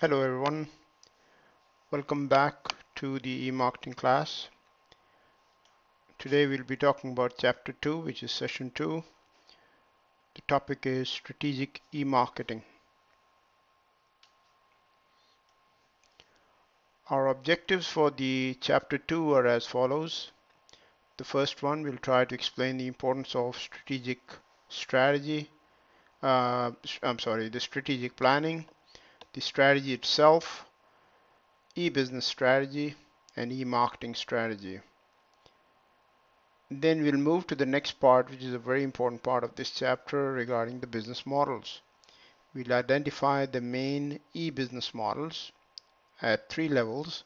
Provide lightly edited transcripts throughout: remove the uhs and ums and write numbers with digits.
Hello everyone, welcome back to the e-marketing class. Today we'll be talking about chapter 2, which is session 2. The topic is strategic e-marketing. Our objectives for the chapter 2 are as follows. The first one, we'll try to explain the importance of strategic strategy, the strategic planning, the strategy itself, e-business strategy, and e-marketing strategy. Then we'll move to the next part, which is a very important part of this chapter regarding the business models. We'll identify the main e-business models at three levels,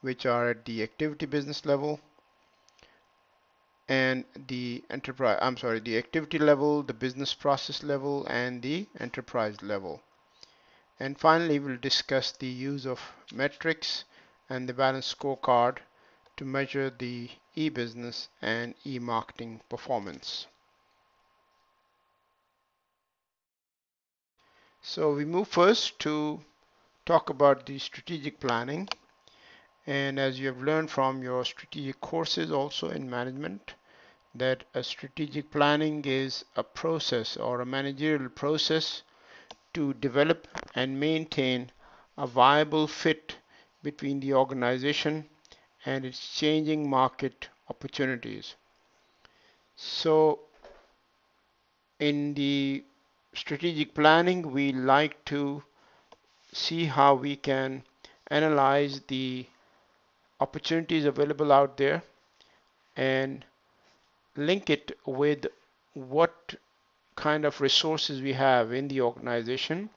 which are at the activity business level and the activity level, the business process level, and the enterprise level. And finally, we'll discuss the use of metrics and the balanced scorecard to measure the e-business and e-marketing performance. So we move first to talk about the strategic planning. And as you have learned from your strategic courses also in management, that a strategic planning is a process or a managerial process to develop and maintain a viable fit between the organization and its changing market opportunities. So in the strategic planning, we like to see how we can analyze the opportunities available out there and link it with what kind of resources we have in the organization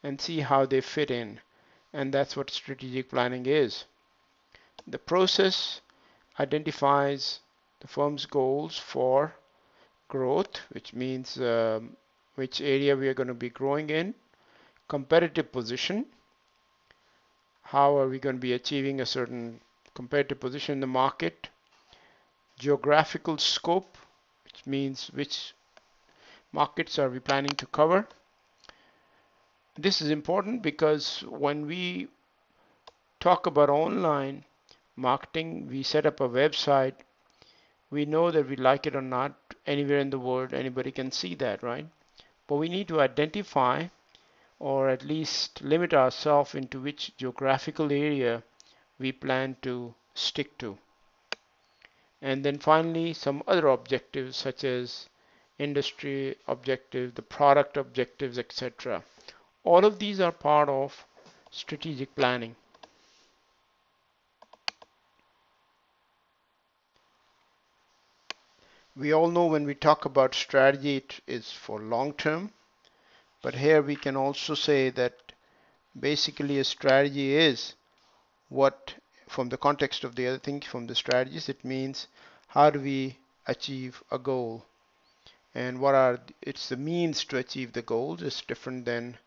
and see how they fit in. And that's what strategic planning is. The process identifies the firm's goals for growth, which means which area we are going to be growing in, competitive position, how are we going to be achieving a certain competitive position in the market, geographical scope, which means which markets are we planning to cover. This is important because when we talk about online marketing, we set up a website, we know that we like it or not, anywhere in the world, anybody can see that, right? But we need to identify or at least limit ourselves into which geographical area we plan to stick to. And then finally, some other objectives such as industry objectives, the product objectives, etc. All of these are part of strategic planning. We all know when we talk about strategy, it is for long term, but here we can also say that basically a strategy is what, from the context of the other things, from the strategies, it means how do we achieve a goal and what are it's the means to achieve the goals. It's different than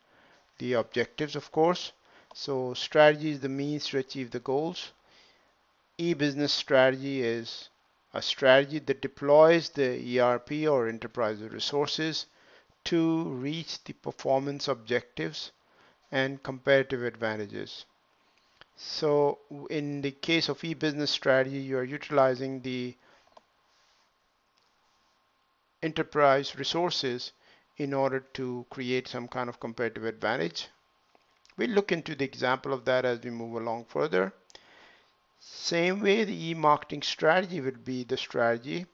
the objectives, of course. So strategy is the means to achieve the goals. E-business strategy is a strategy that deploys the ERP or enterprise resources to reach the performance objectives and competitive advantages. So in the case of e-business strategy, you are utilizing the enterprise resources in order to create some kind of competitive advantage. We'll look into the example of that as we move along further. Same way, the e-marketing strategy will be the strategy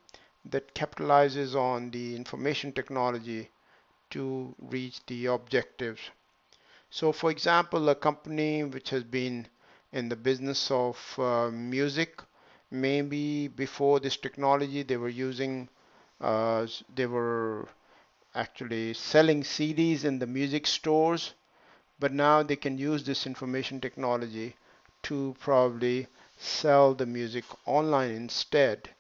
that capitalizes on the information technology to reach the objectives. So for example, a company which has been in the business of music, maybe before this technology they were actually selling CDs in the music stores, but now they can use this information technology to probably sell the music online instead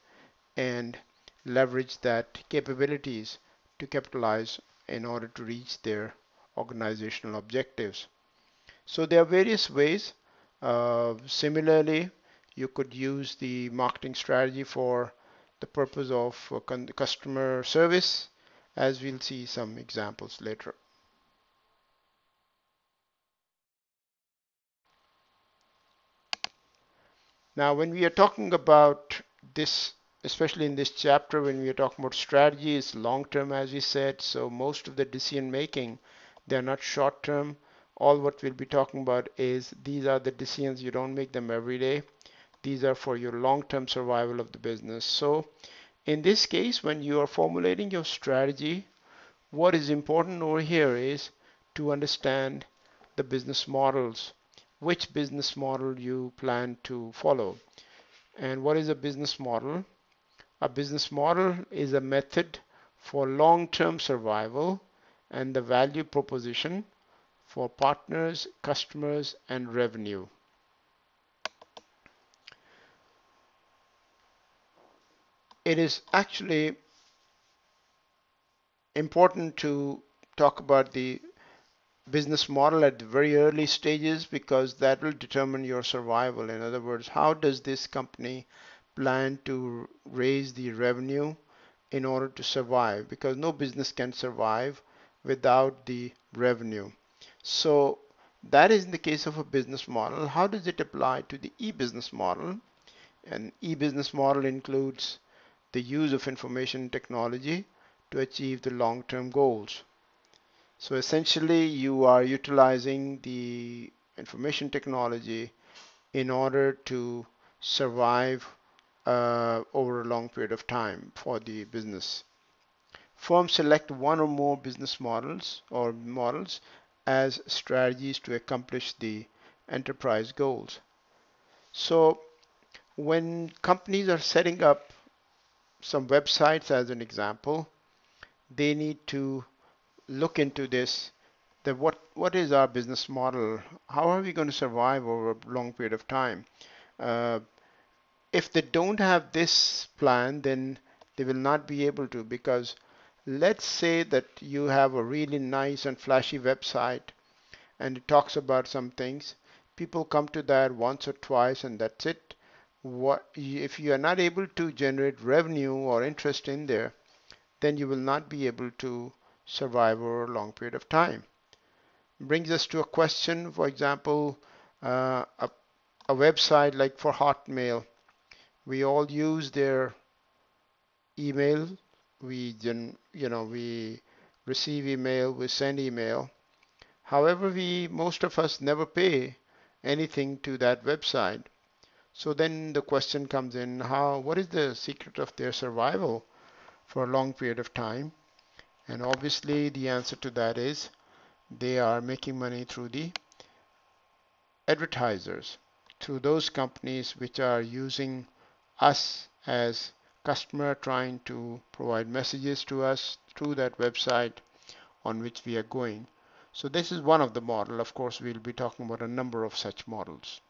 and leverage that capabilities to capitalize in order to reach their organizational objectives. So there are various ways. Similarly, you could use the marketing strategy for the purpose of customer service, as we'll see some examples later. Now, when we are talking about this, especially in this chapter, when we are talking about strategy, it's long term, as we said. So most of the decision making, they're not short term. All what we'll be talking about is these are the decisions. You don't make them every day. These are for your long term survival of the business. So in this case, when you are formulating your strategy, what is important over here is to understand the business models, which business model you plan to follow. And what is a business model? A business model is a method for long-term survival and the value proposition for partners, customers, and revenue. It is actually important to talk about the business model at the very early stages because that will determine your survival. In other words, how does this company plan to raise the revenue in order to survive? Because no business can survive without the revenue. So that is in the case of a business model. How does it apply to the e-business model? An e-business model includes the use of information technology to achieve the long-term goals. So essentially, you are utilizing the information technology in order to survive over a long period of time for the business. Firms select one or more business models as strategies to accomplish the enterprise goals. So when companies are setting up some websites as an example, they need to look into this, that what is our business model? How are we going to survive over a long period of time? Uh, if they don't have this plan, then they will not be able to, because let's say that you have a really nice and flashy website and it talks about some things. People come to that once or twice and that's it. What if you are not able to generate revenue or interest in there, then you will not be able to survive over a long period of time. Brings us to a question, for example, a website like for Hotmail. We all use their email. We receive email, we send email. However, most of us never pay anything to that website. So then the question comes in, what is the secret of their survival for a long period of time? And obviously the answer to that is they are making money through the advertisers, through those companies which are using us as customer, trying to provide messages to us through that website on which we are going. So this is one of the model. Of course, we'll be talking about a number of such models.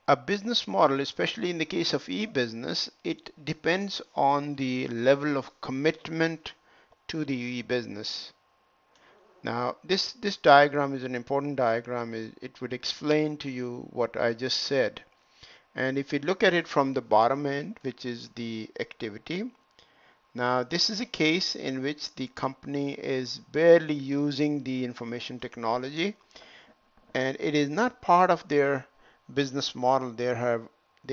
A business model, especially in the case of e-business, it depends on the level of commitment to the e-business. Now, this diagram is an important diagram. It would explain to you what I just said. And if you look at it from the bottom end, which is the activity, now this is a case in which the company is barely using the information technology and it is not part of their business model. They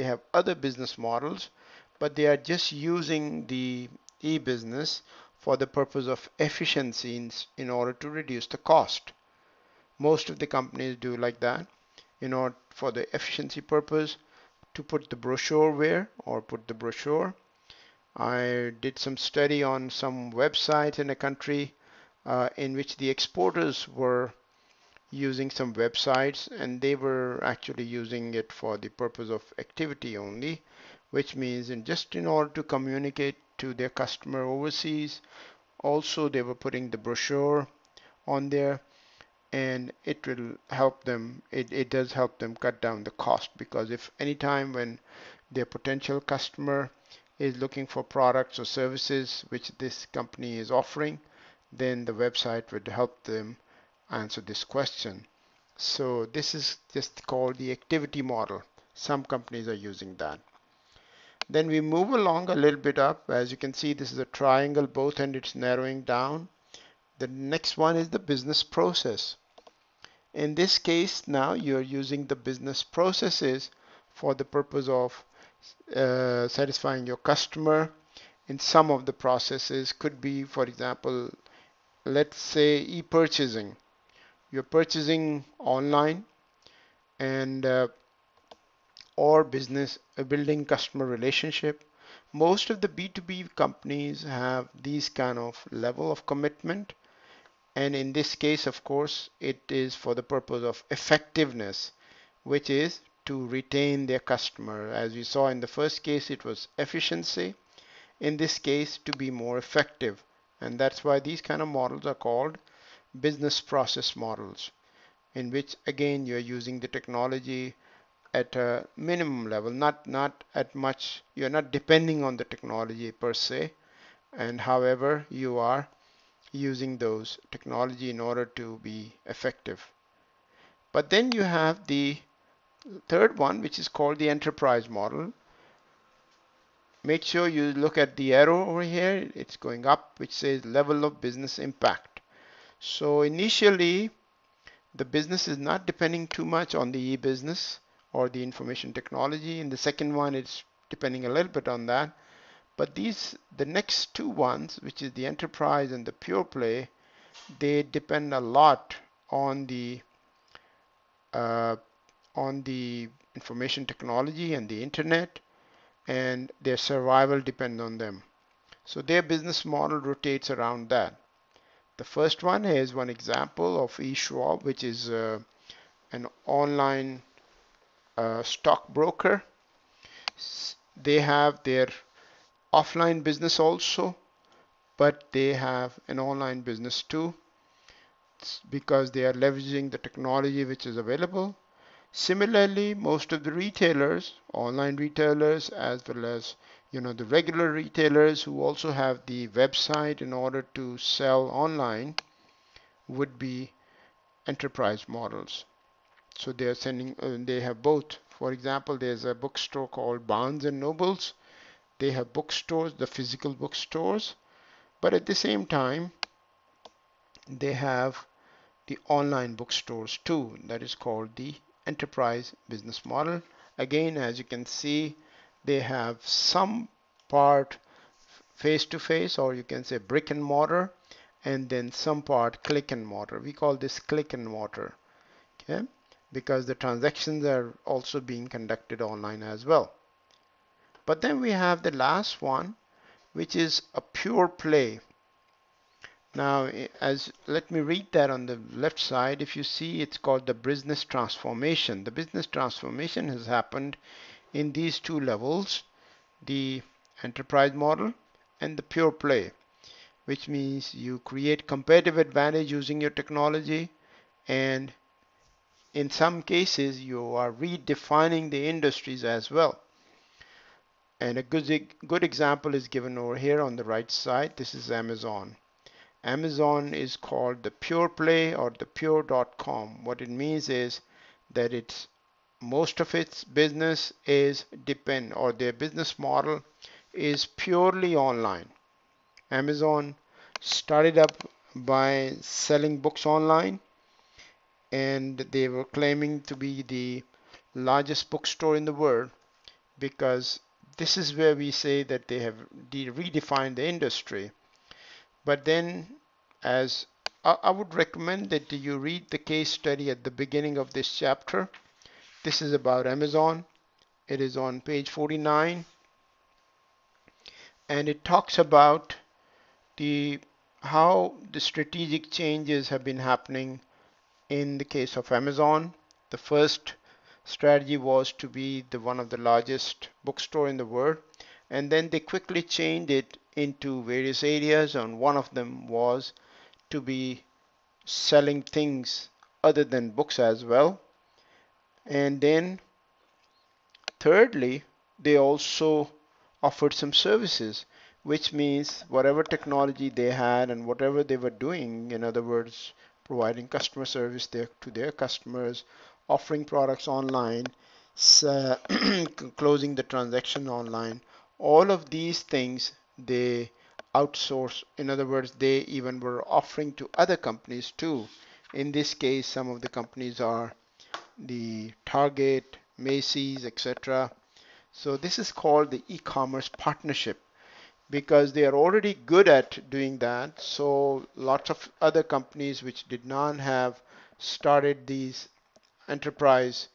have other business models, but they are just using the e-business for the purpose of efficiency in order to reduce the cost. Most of the companies do like that, for the efficiency purpose, to put the brochure or put the brochure. I did some study on some websites in a country in which the exporters were using some websites and they were actually using it for the purpose of activity only, which means just in order to communicate to their customer overseas. Also, they were putting the brochure on there, and it will help them. It does help them cut down the cost, because if any time when their potential customer is looking for products or services which this company is offering, then the website would help them answer this question. So this is just called the activity model. Some companies are using that. Then we move along a little bit up. As you can see, this is a triangle, both and it's narrowing down. The next one is the business process. In this case, now you're using the business processes for the purpose of satisfying your customer. In some of the processes could be, for example, let's say e-purchasing. You're purchasing online and or business building customer relationship. Most of the B2B companies have these kind of level of commitment, and in this case, of course, it is for the purpose of effectiveness, which is to retain their customer. As we saw in the first case, it was efficiency. In this case, to be more effective. And that's why these kind of models are called business process models, in which again you're using the technology at a minimum level, not at much. You're not depending on the technology per se, and however you are using those technology in order to be effective. But then you have the third one, which is called the enterprise model. Make sure you look at the arrow over here. It's going up, which says level of business impact. So initially, the business is not depending too much on the e-business or the information technology. In the second one, it's depending a little bit on that. But the next two ones, which is the enterprise and the pure play, they depend a lot on the uh, information technology and the internet, and their survival depends on them. So their business model rotates around that. The first one is one example of eSwap, which is an online stockbroker. They have their offline business also, but they have an online business too, because they are leveraging the technology which is available. Similarly, most of the retailers, online retailers, as well as the regular retailers who also have the website in order to sell online, would be enterprise models. So they are they have both. For example, there's a bookstore called Barnes and Nobles. They have bookstores, the physical bookstores, but at the same time, they have the online bookstores too. That is called the enterprise business model. Again, as you can see, they have some part face to face, or you can say brick and mortar, and then some part click and mortar. We call this click and mortar, okay? Because the transactions are also being conducted online as well. But then we have the last one, which is a pure play. Now, let me read that on the left side. If you see, it's called the business transformation. The business transformation has happened in these two levels, the enterprise model and the pure play, which means you create competitive advantage using your technology, and in some cases you are redefining the industries as well. And a good example is given over here on the right side. This is Amazon. Amazon is called the pure play or the pure.com. What it means is that most of its business is or their business model is purely online. Amazon started up by selling books online, and they were claiming to be the largest bookstore in the world, because this is where we say that they have redefined the industry. But then, as I would recommend that you read the case study at the beginning of this chapter. This is about Amazon. It is on page 49, and it talks about how the strategic changes have been happening in the case of Amazon. The first strategy was to be one of the largest bookstore in the world, and then they quickly changed it into various areas, and one of them was to be selling things other than books as well. And then thirdly, they also offered some services, which means whatever technology they had and whatever they were doing, in other words, providing customer service to their customers, offering products online, closing the transaction online, all of these things they outsource. In other words, they even were offering to other companies too. In this case, some of the companies are the Target, Macy's, etc. So this is called the e-commerce partnership because they are already good at doing that. So lots of other companies which did not have started these enterprise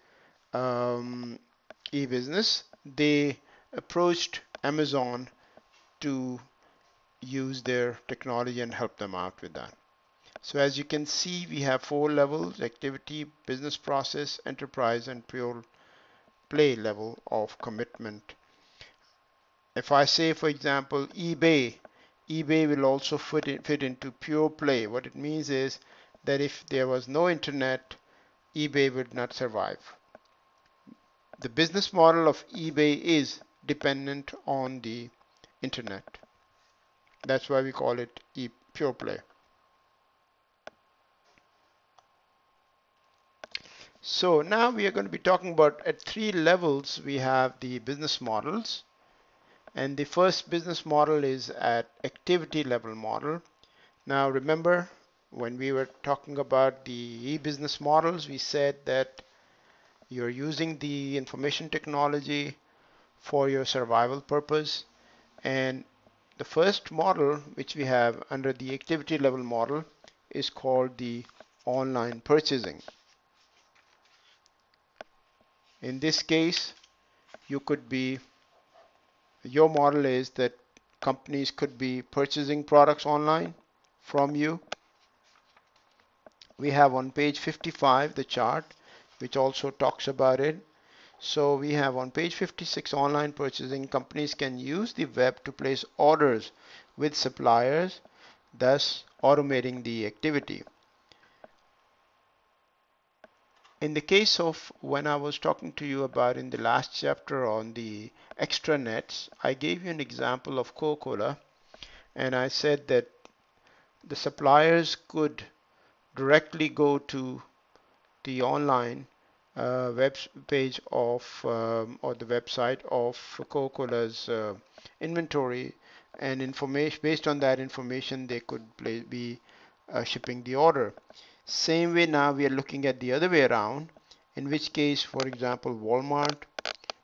e-business, they approached Amazon to use their technology and help them out with that. So as you can see, we have 4 levels: activity, business process, enterprise, and pure play level of commitment. If I say, for example, eBay will also fit into pure play. What it means is that if there was no internet, eBay would not survive. The business model of eBay is dependent on the internet. That's why we call it pure play. So now we are going to be talking about at 3 levels. We have the business models, and the first business model is at activity level model. Now remember, when we were talking about the e-business models, we said that you're using the information technology for your survival purpose. And the first model which we have under the activity level model is called the online purchasing. In this case, you could be, your model is that companies could be purchasing products online from you. We have on page 55 the chart which also talks about it. So we have on page 56 online purchasing. Companies can use the web to place orders with suppliers, thus automating the activity. In the case of when I was talking to you about in the last chapter on the extranets, I gave you an example of Coca-Cola, and I said that the suppliers could directly go to the online web page of or the website of Coca-Cola's inventory, and information based on that information they could be shipping the order. Same way now we are looking at the other way around, in which case, for example, Walmart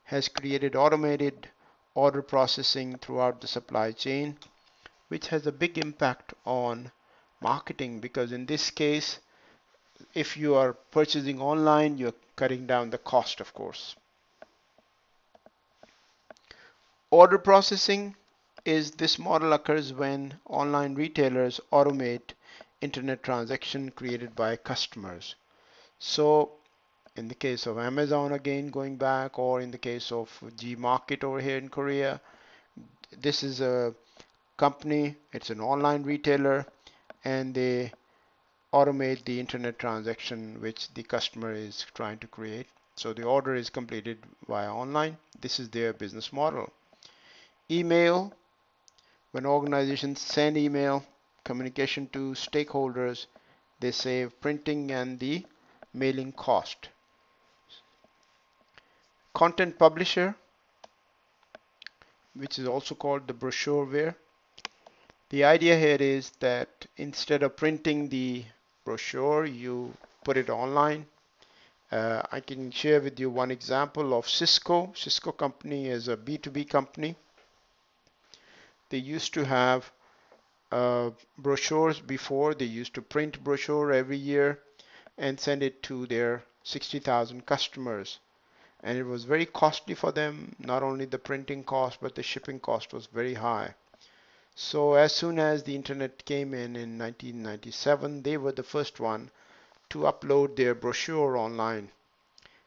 has created automated order processing throughout the supply chain, which has a big impact on marketing, because in this case, if you are purchasing online, you're cutting down the cost, of course. Order processing is this model occurs when online retailers automate internet transaction created by customers. So in the case of Amazon, again going back, or in the case of Gmarket over here in Korea, this is a company, it's an online retailer, and they automate the internet transaction which the customer is trying to create. So the order is completed via online. This is their business model. Email, when organizations send email communication to stakeholders, they save printing and the mailing cost. Content publisher, which is also called the brochureware. The idea here is that instead of printing the brochure, you put it online. I can share with you one example of Cisco. Cisco company is a B2B company. They used to have brochures before. They used to print brochure every year and send it to their 60,000 customers. And it was very costly for them. Not only the printing cost, but the shipping cost was very high. So as soon as the internet came in 1997, they were the first one to upload their brochure online.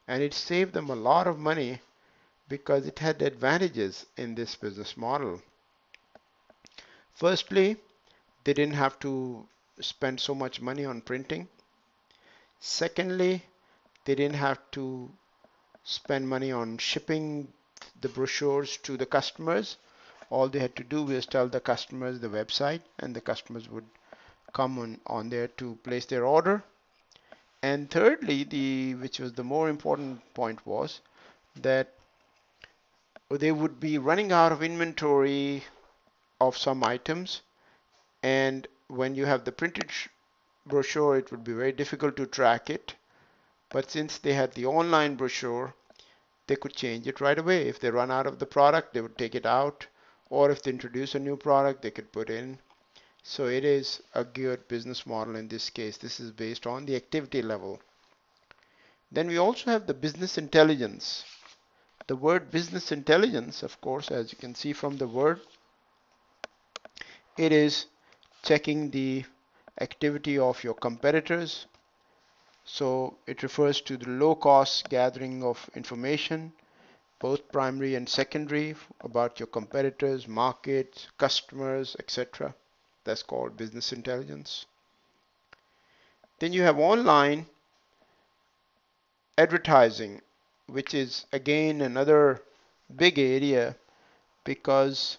And it saved them a lot of money because it had advantages in this business model. Firstly, they didn't have to spend so much money on printing. Secondly, they didn't have to spend money on shipping the brochures to the customers. All they had to do was tell the customers the website, and the customers would come on there to place their order. And thirdly, which was the more important point, was that they would be running out of inventory of some items, and when you have the printed brochure, it would be very difficult to track it. But since they had the online brochure, they could change it right away. If they run out of the product, they would take it out, or if they introduce a new product, they could put in. So it is a good business model in this case. This is based on the activity level. Then we also have the business intelligence. The word business intelligence, of course, as you can see from the word, it is checking the activity of your competitors. So it refers to the low cost gathering of information, both primary and secondary, about your competitors, markets, customers, etc. That's called business intelligence. Then you have online advertising, which is again another big area because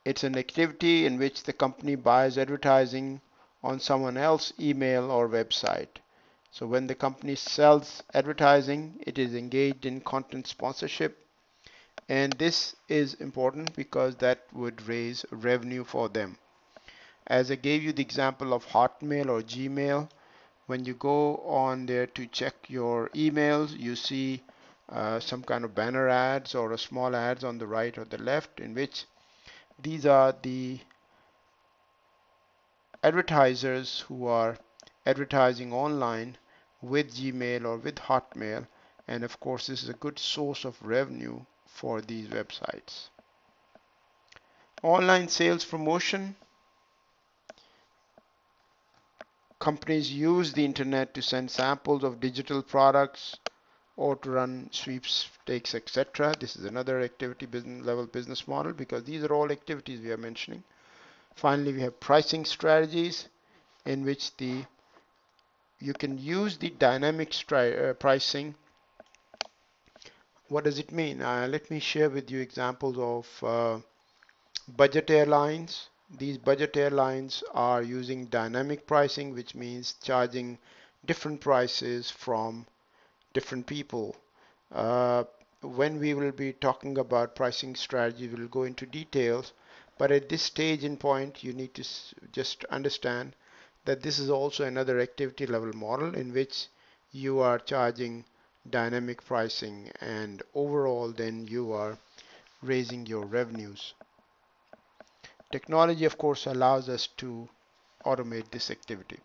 it's an activity in which the company buys advertising on someone else's email or website. So when the company sells advertising, it is engaged in content sponsorship, and this is important because that would raise revenue for them. As I gave you the example of Hotmail or Gmail, when you go on there to check your emails, you see some kind of banner ads or a small ads on the right or the left, in which these are the advertisers who are advertising online with Gmail or with Hotmail, and of course this is a good source of revenue for these websites. Online sales promotion. Companies use the internet to send samples of digital products or to run sweepstakes, etc. This is another activity business level business model because these are all activities we are mentioning. Finally, we have pricing strategies in which you can use the dynamic pricing. What does it mean? Let me share with you examples of budget airlines. These budget airlines are using dynamic pricing, which means charging different prices from different people. Uh, when we will be talking about pricing strategy, we'll go into details. But at this stage in point, you need to just understand that this is also another activity level model in which you are charging dynamic pricing, and overall then you are raising your revenues. Technology, of course, allows us to automate this activity.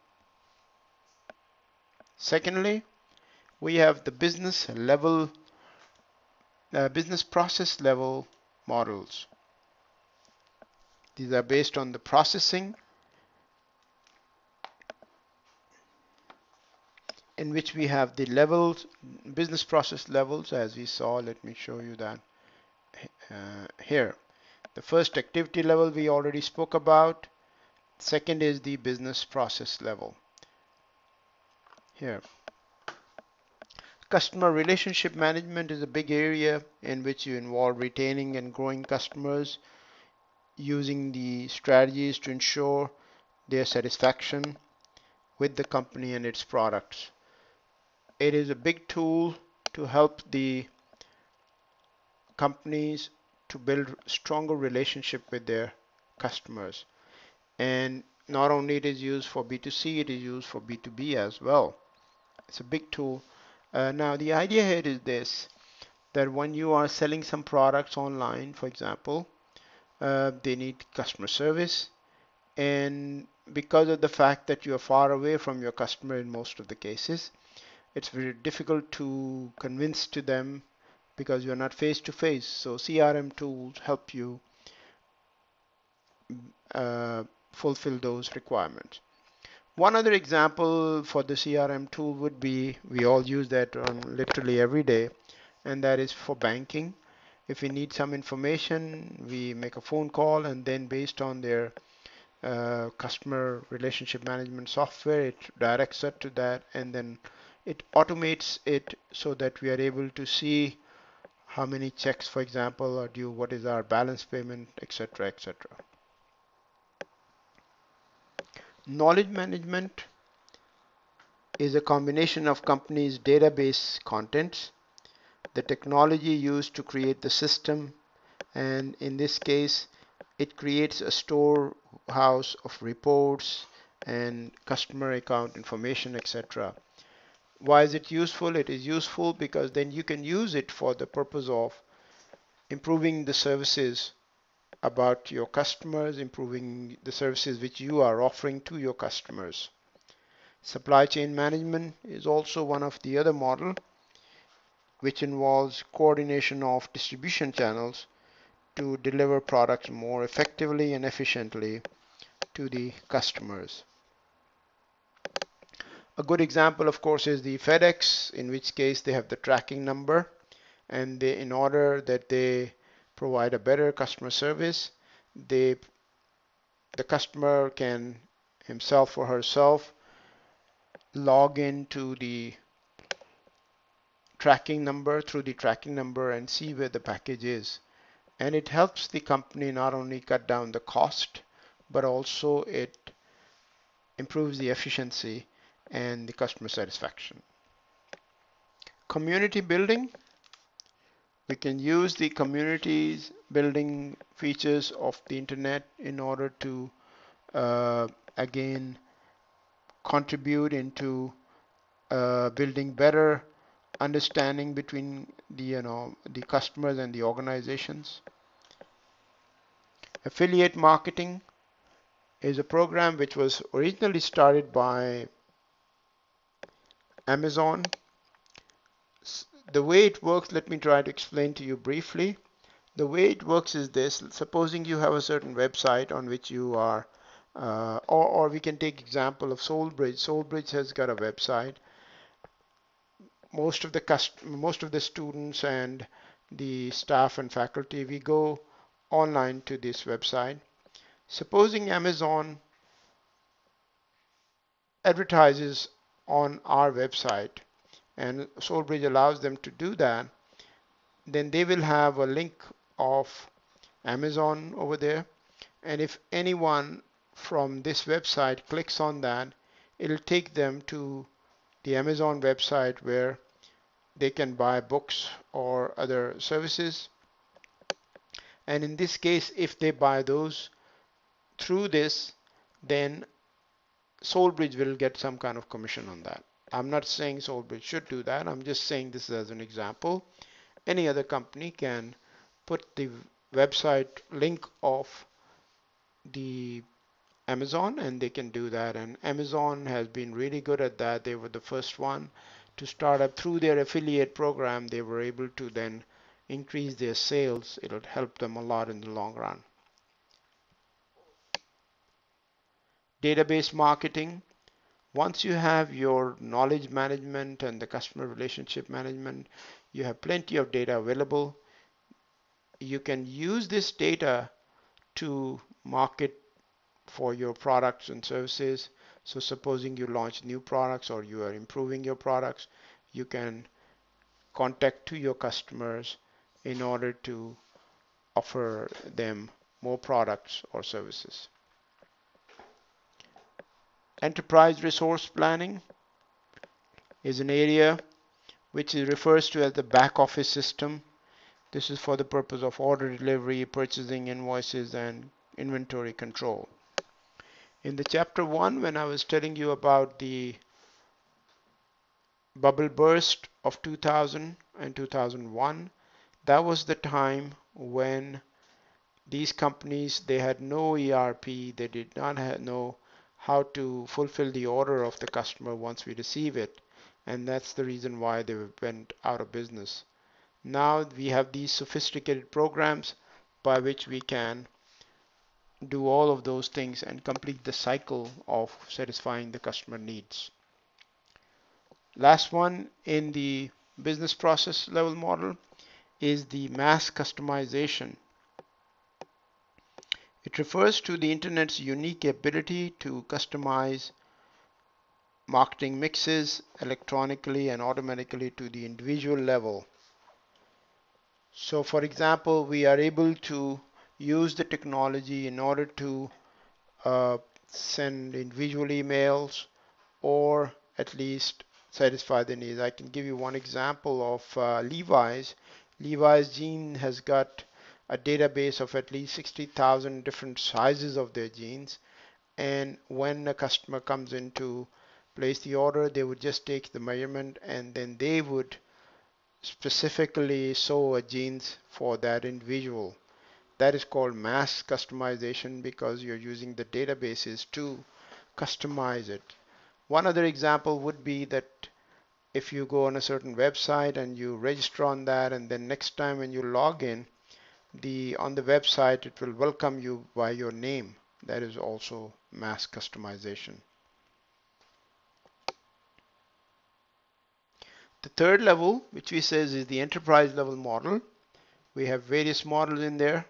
Secondly, we have the business process level models. These are based on the processing, in which we have the levels, business process levels, as we saw. Let me show you that here. The first activity level we already spoke about. Second is the business process level. Here. Customer relationship management is a big area in which you involve retaining and growing customers, using the strategies to ensure their satisfaction with the company and its products. It is a big tool to help the companies to build stronger relationship with their customers. And not only it is used for B2C, it is used for B2B as well. It's a big tool. Now the idea here is this, that when you are selling some products online, for example, they need customer service, and because of the fact that you are far away from your customer in most of the cases, it's very difficult to convince to them because you're not face to face. So CRM tools help you uh, fulfill those requirements. One other example for the CRM tool would be, we all use that on literally every day, and that is for banking. If we need some information, we make a phone call, and then based on their customer relationship management software, it directs it to that, and then it automates it so that we are able to see how many checks, for example, are due, what is our balance payment, etc., etc. Knowledge management is a combination of companies' database contents, the technology used to create the system, and in this case, It creates a storehouse of reports and customer account information, etc. Why is it useful? It is useful because then you can use it for the purpose of improving the services about your customers, improving the services which you are offering to your customers. Supply chain management is also one of the other model which involves coordination of distribution channels to deliver products more effectively and efficiently to the customers. A good example, of course, is the FedEx, in which case they have the tracking number, and in order that they provide a better customer service, the customer can himself or herself log into the tracking number through the tracking number and see where the package is. And it helps the company not only cut down the cost, but also it improves the efficiency and the customer satisfaction. Community building. We can use the communities building features of the internet in order to again contribute into building better understanding between the customers and the organizations. Affiliate marketing is a program which was originally started by Amazon. The way it works, let me try to explain to you briefly. The way it works is this: supposing you have a certain website on which you are, or we can take example of SoulBridge. SoulBridge has got a website. Most of the students and the staff and faculty, we go online to this website. Supposing Amazon advertises on our website and SoulBridge allows them to do that, then they will have a link of Amazon over there. And if anyone from this website clicks on that, it'll take them to the Amazon website where they can buy books or other services. And in this case, if they buy those through this, then SoulBridge will get some kind of commission on that. I'm not saying SoulBridge should do that. I'm just saying this as an example. Any other company can put the website link of the Amazon and they can do that. And Amazon has been really good at that. They were the first one to start up through their affiliate program. They were able to then increase their sales. It'll help them a lot in the long run. Database marketing. Once you have your knowledge management and the customer relationship management, you have plenty of data available. You can use this data to market for your products and services. So supposing you launch new products or you are improving your products, you can contact to your customers in order to offer them more products or services. Enterprise resource planning is an area which refers to as the back office system. This is for the purpose of order delivery, purchasing, invoices, and inventory control. In the chapter 1, when I was telling you about the bubble burst of 2000 and 2001, that was the time when these companies, they had no ERP, they did not know how to fulfill the order of the customer once we receive it, and that's the reason why they went out of business. Now we have these sophisticated programs by which we can do all of those things and complete the cycle of satisfying the customer needs. Last one in the business process level model is the mass customization. It refers to the internet's unique ability to customize marketing mixes electronically and automatically to the individual level. So for example, we are able to use the technology in order to send individual emails or at least satisfy the needs. I can give you one example of Levi's. Levi's jean has got a database of at least 60,000 different sizes of their jeans. And when a customer comes in to place the order, they would just take the measurement and then they would specifically sew a jeans for that individual. That is called mass customization because you're using the databases to customize it. One other example would be that if you go on a certain website and you register on that, and then next time when you log in, the on the website it will welcome you by your name. That is also mass customization. The third level, which we says is the enterprise level model. We have various models in there.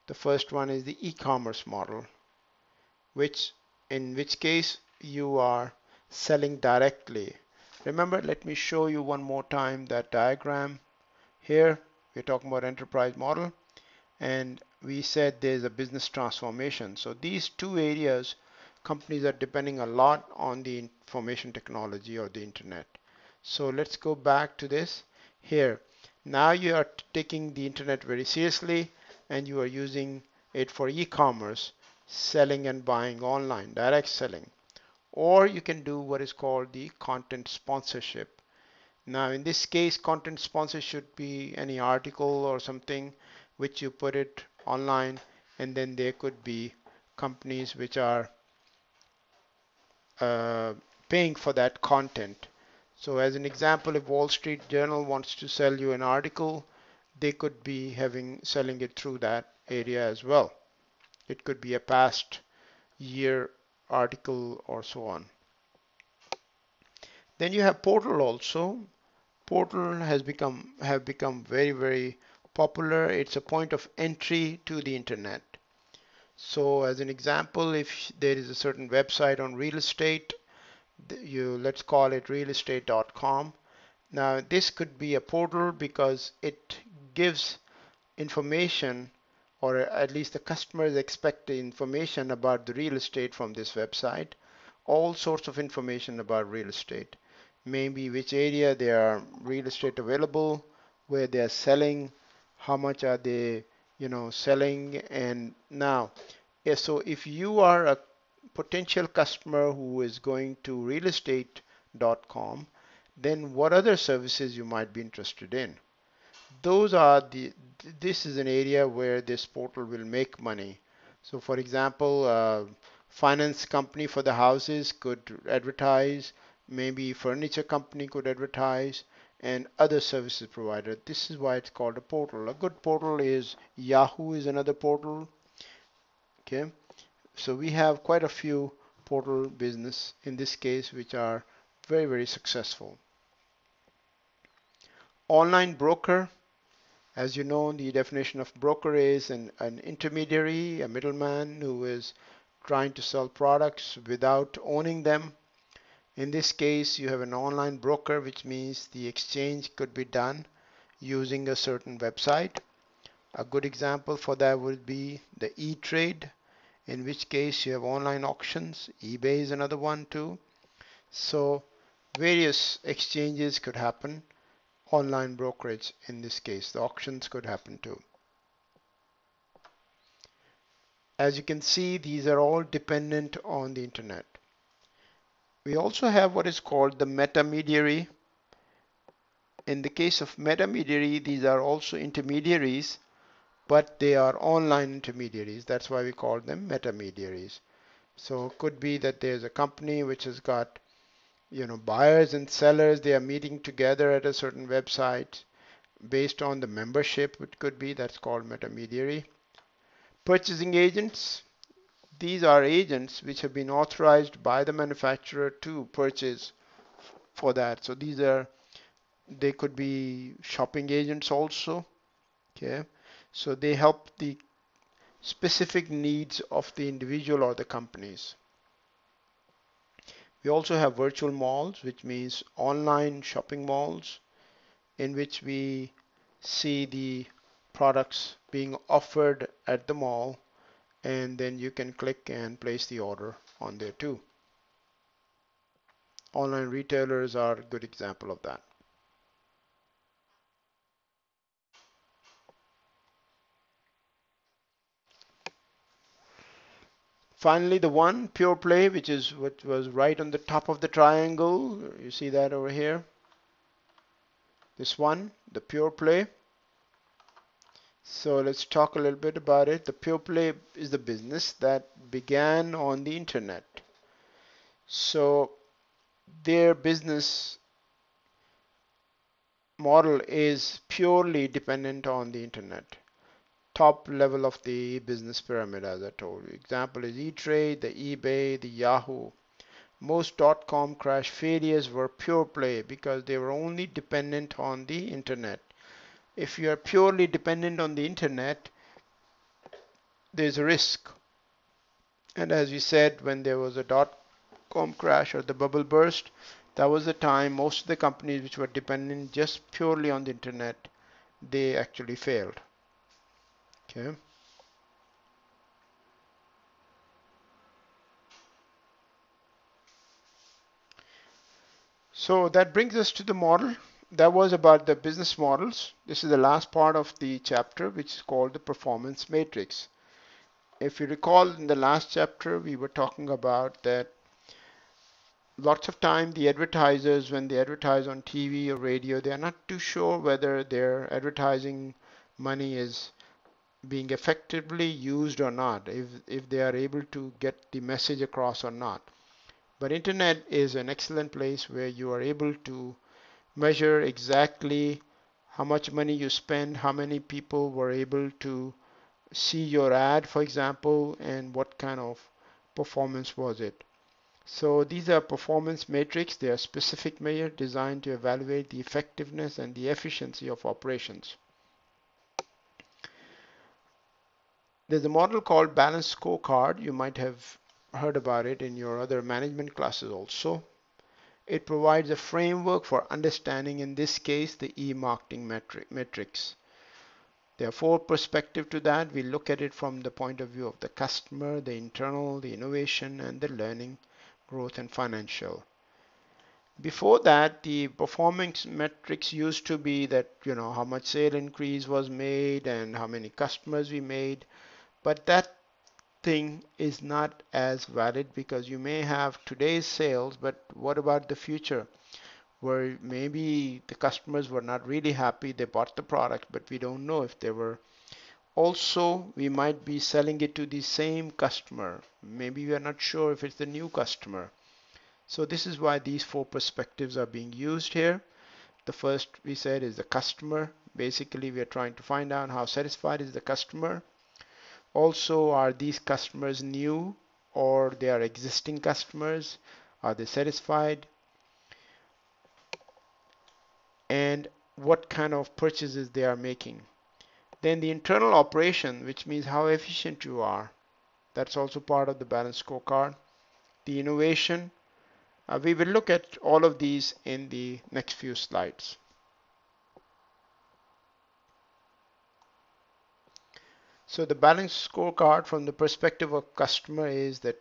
The first one is the e-commerce model, which in which case you are selling directly. Remember, let me show you one more time that diagram. Here we're talking about enterprise model, and we said there's a business transformation. So these two areas, companies are depending a lot on the information technology or the internet. So let's go back to this here. Now you are taking the internet very seriously and you are using it for e-commerce, selling and buying online, direct selling. Or you can do what is called the content sponsorship. Now in this case, content sponsor should be any article or something which you put it online, and then there could be companies which are uh, paying for that content. So as an example, if Wall Street Journal wants to sell you an article, they could be selling it through that area as well. It could be a past year article or so on. Then you have portal also. Portal have become very popular. It's a point of entry to the internet. So as an example, if there is a certain website on real estate, let's call it realestate.com. Now this could be a portal because it gives information, or at least the customers expect the information about the real estate from this website. All sorts of information about real estate. Maybe which area there are real estate available, where they are selling, how much are they, selling. And now, yeah, so if you are a potential customer who is going to realestate.com, then what other services you might be interested in? Those are this is an area where this portal will make money. So for example, finance company for the houses could advertise, maybe furniture company could advertise, and other services provider. This is why it's called a portal. A good portal is Yahoo is another portal. Okay, so we have quite a few portal business in this case which are very successful. Online broker. As you know, the definition of broker is an intermediary, a middleman who is trying to sell products without owning them. In this case, you have an online broker, which means the exchange could be done using a certain website. A good example for that would be the E-Trade, in which case you have online auctions. eBay is another one too. So various exchanges could happen. Online brokerage in this case, the auctions could happen too. As you can see, these are all dependent on the internet. We also have what is called the metamidiary. In the case of metamidiary, these are also intermediaries, but they are online intermediaries. That's why we call them metamidiaries. So it could be that there's a company which has got, buyers and sellers. They are meeting together at a certain website based on the membership. It could be that's called metamidiary. Purchasing agents. These are agents which have been authorized by the manufacturer to purchase for that. So they could be shopping agents also. Okay. So they help the specific needs of the individual or the companies. We also have virtual malls, which means online shopping malls in which we see the products being offered at the mall, and then you can click and place the order on there too. Online retailers are a good example of that. Finally, the one pure play, which is what was right on the top of the triangle. You see that over here. This one, the pure play. So let's talk a little bit about it. The pure play is the business that began on the internet. So their business model is purely dependent on the internet. Top level of the business pyramid, as I told you. Example is E-Trade, the eBay, the Yahoo. Most .com crash failures were pure play because they were only dependent on the internet. If you are purely dependent on the internet, there's a risk. And as we said, when there was a .com crash or the bubble burst, that was the time most of the companies which were dependent just purely on the internet, they actually failed. Okay. So that brings us to the model. That was about the business models. This is the last part of the chapter, which is called the performance matrix. If you recall, in the last chapter, we were talking about that lots of time the advertisers, when they advertise on TV or radio, they are not too sure whether their advertising money is being effectively used or not, if they are able to get the message across or not. But internet is an excellent place where you are able to measure exactly how much money you spend, how many people were able to see your ad, for example, and what kind of performance was it. So these are performance metrics. They are specific measures designed to evaluate the effectiveness and the efficiency of operations. There's a model called Balanced Scorecard. You might have heard about it in your other management classes also. It provides a framework for understanding, in this case, the e-marketing metrics. There are four perspectives to that. We look at it from the point of view of the customer, the internal, the innovation, and the learning, growth, and financial. Before that, the performance metrics used to be that, how much sale increase was made and how many customers we made. But that thing is not as valid because you may have today's sales, but what about the future? Where maybe the customers were not really happy, they bought the product, but we don't know if they were. Also, we might be selling it to the same customer. Maybe we are not sure if it's the new customer. So this is why these four perspectives are being used here. The first we said is the customer. Basically, we are trying to find out how satisfied is the customer. Also, are these customers new or they are existing customers? Are they satisfied? And what kind of purchases they are making. Then the internal operation, which means how efficient you are. That's also part of the balanced scorecard. The innovation. We will look at all of these in the next few slides. So the balanced scorecard from the perspective of customer is that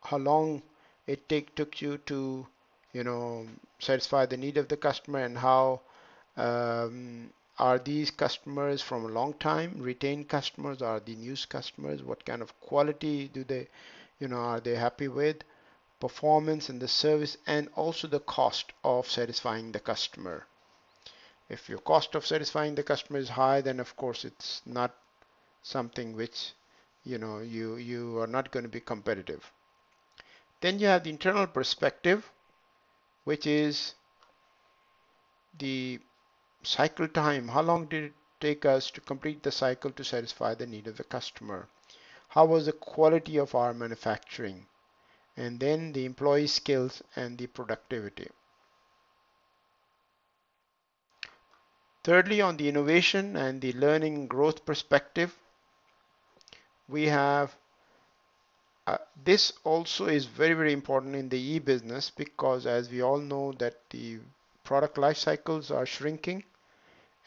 how long it took you to, satisfy the need of the customer, and how are these customers from a long time retained customers, are the new customers, what kind of quality do they, are they happy with, performance and the service, and also the cost of satisfying the customer. If your cost of satisfying the customer is high, then of course it's not something which you are not going to be competitive. Then you have the internal perspective, which is the cycle time. How long did it take us to complete the cycle to satisfy the need of the customer? How was the quality of our manufacturing? And then the employee skills and the productivity. Thirdly, on the innovation and the learning growth perspective, we have this also is very, very important in the e-business because as we all know that the product life cycles are shrinking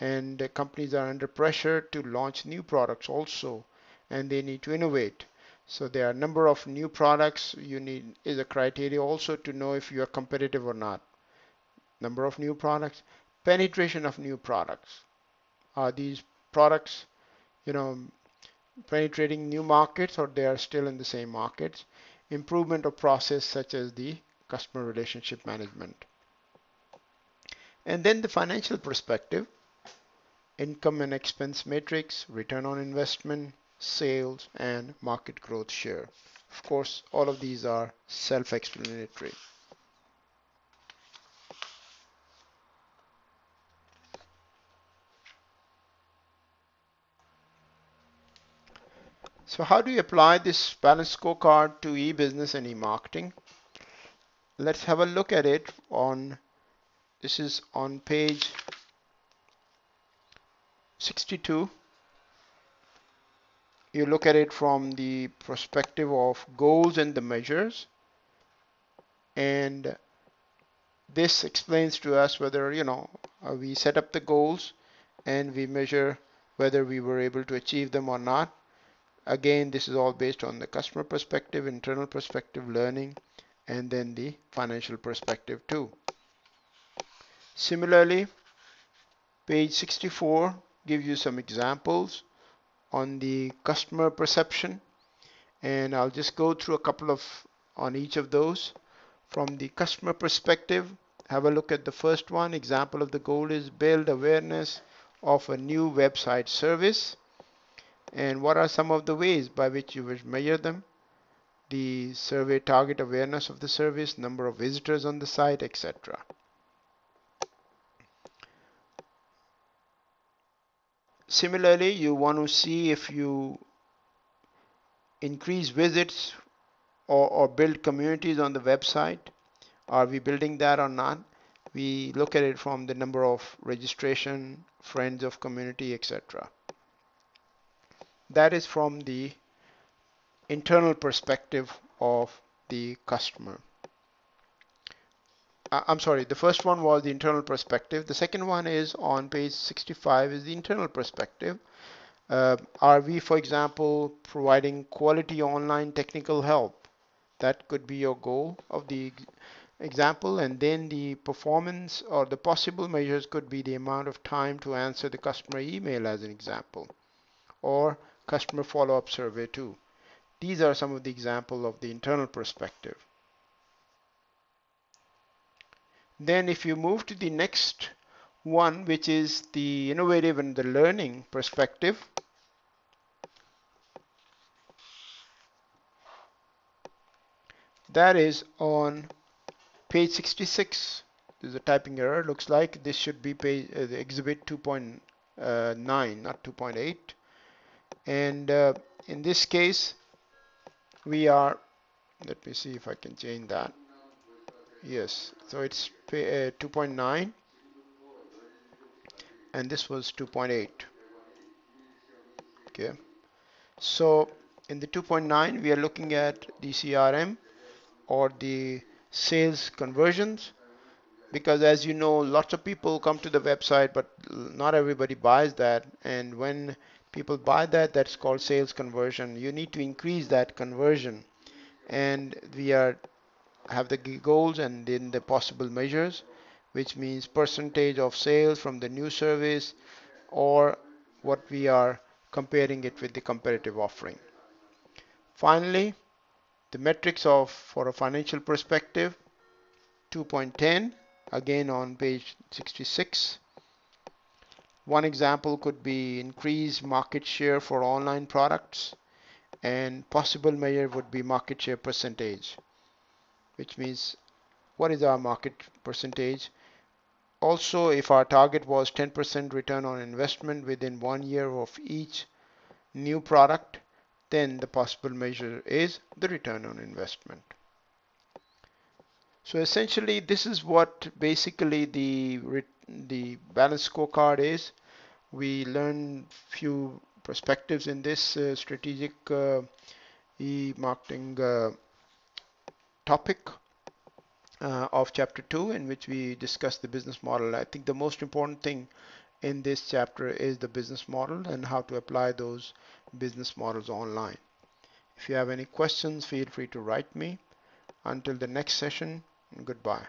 and the companies are under pressure to launch new products also, and they need to innovate. So there are a number of new products. You need is a criteria also to know if you are competitive or not. Number of new products, penetration of new products. Are these products, you know, penetrating new markets or they are still in the same markets, improvement of process such as the customer relationship management. And then the financial perspective, income and expense matrix, return on investment, sales, and market growth share. Of course, all of these are self-explanatory. So how do you apply this balanced scorecard to e-business and e-marketing? Let's have a look at it on, this is on page 62. You look at it from the perspective of goals and the measures, and this explains to us whether, we set up the goals and we measure whether we were able to achieve them or not. Again, this is all based on the customer perspective, internal perspective, learning, and then the financial perspective too. Similarly, page 64 gives you some examples on the customer perception, and I'll just go through a couple of on each of those. From the customer perspective, have a look at the first one. Example of the goal is build awareness of a new website service. And what are some of the ways by which you will measure them? The survey target awareness of the service, number of visitors on the site, etc. Similarly, you want to see if you increase visits or build communities on the website. Are we building that or not? We look at it from the number of registration, friends of community, etc. That is from the internal perspective of the customer. I'm sorry, the first one was the internal perspective. The second one is on page 65 is the internal perspective. Are we, for example, providing quality online technical help? That could be your goal of the example, and then the performance or the possible measures could be the amount of time to answer the customer email as an example, or customer follow-up survey too. These are some of the examples of the internal perspective. Then if you move to the next one, which is the innovative and the learning perspective, that is on page 66. There's a typing error. Looks like this should be page exhibit 2.9, not 2.8. And in this case, we are, let me see if I can change that. Yes, so it's 2.9 and this was 2.8. Okay, so in the 2.9 we are looking at the CRM or the sales conversions, because as you know, lots of people come to the website but not everybody buys that, and when people buy that, that's called sales conversion. You need to increase that conversion, and we are have the goals and then the possible measures, which means percentage of sales from the new service or what we are comparing it with the competitive offering. Finally, the metrics of for a financial perspective, 2.10, again on page 66. One example could be increase market share for online products, and possible measure would be market share percentage, which means what is our market percentage. Also, if our target was 10% return on investment within 1 year of each new product, then the possible measure is the return on investment. So essentially, this is what basically the balanced scorecard is. We learn few perspectives in this strategic e-marketing topic of chapter 2, in which we discuss the business model. I think the most important thing in this chapter is the business model and how to apply those business models online. If you have any questions, feel free to write me. Until the next session, goodbye.